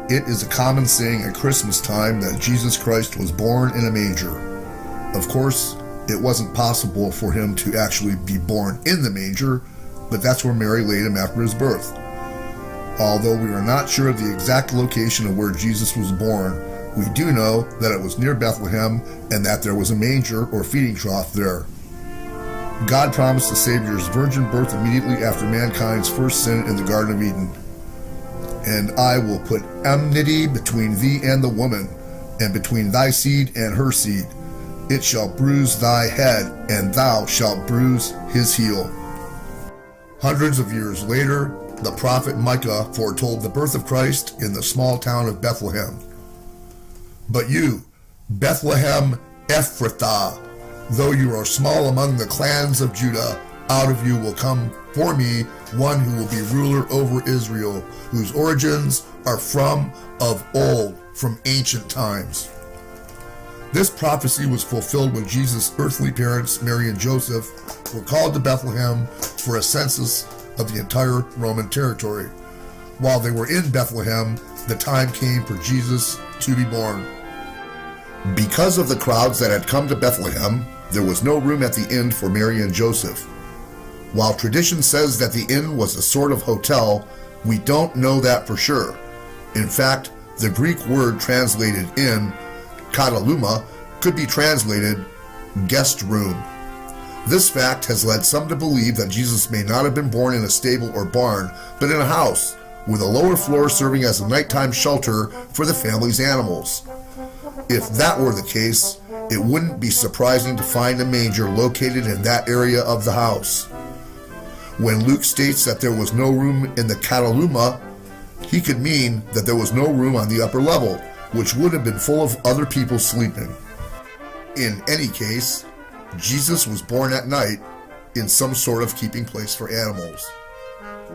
It is a common saying at Christmas time that Jesus Christ was born in a manger. Of course, it wasn't possible for him to actually be born in the manger, but that's where Mary laid him after his birth. Although we are not sure of the exact location of where Jesus was born, we do know that it was near Bethlehem and that there was a manger or feeding trough there. God promised the Savior's virgin birth immediately after mankind's first sin in the Garden of Eden. And I will put enmity between thee and the woman, and between thy seed and her seed. It shall bruise thy head, and thou shalt bruise his heel. Hundreds of years later, the prophet Micah foretold the birth of Christ in the small town of Bethlehem. But you, Bethlehem Ephrathah, though you are small among the clans of Judah, out of you will come for me one who will be ruler over Israel, whose origins are from of old, from ancient times. This prophecy was fulfilled when Jesus' earthly parents, Mary and Joseph, were called to Bethlehem for a census of the entire Roman territory. While they were in Bethlehem, the time came for Jesus to be born. Because of the crowds that had come to Bethlehem, there was no room at the inn for Mary and Joseph. While tradition says that the inn was a sort of hotel, we don't know that for sure. In fact, the Greek word translated inn, kataluma, could be translated guest room. This fact has led some to believe that Jesus may not have been born in a stable or barn, but in a house, with a lower floor serving as a nighttime shelter for the family's animals. If that were the case, it wouldn't be surprising to find a manger located in that area of the house. When Luke states that there was no room in the kataluma, he could mean that there was no room on the upper level, which would have been full of other people sleeping. In any case, Jesus was born at night in some sort of keeping place for animals.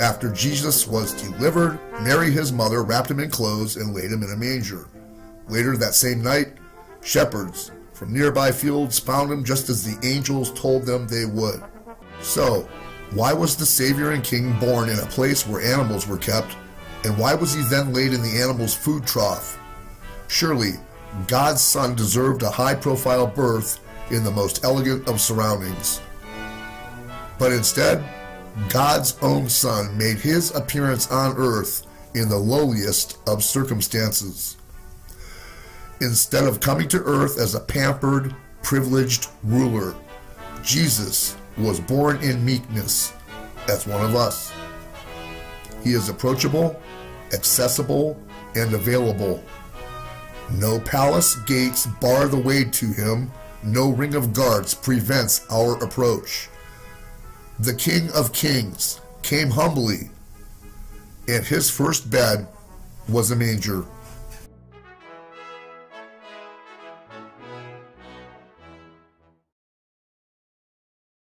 After Jesus was delivered, Mary, his mother, wrapped him in clothes and laid him in a manger. Later that same night, shepherds from nearby fields found him just as the angels told them they would. So, why was the Savior and King born in a place where animals were kept, and why was he then laid in the animals' food trough? Surely, God's Son deserved a high-profile birth in the most elegant of surroundings. But instead, God's own Son made his appearance on earth in the lowliest of circumstances. Instead of coming to earth as a pampered, privileged ruler, Jesus was born in meekness as one of us. He is approachable, accessible, and available. No palace gates bar the way to him. No ring of guards prevents our approach. The King of Kings came humbly, and his first bed was a manger.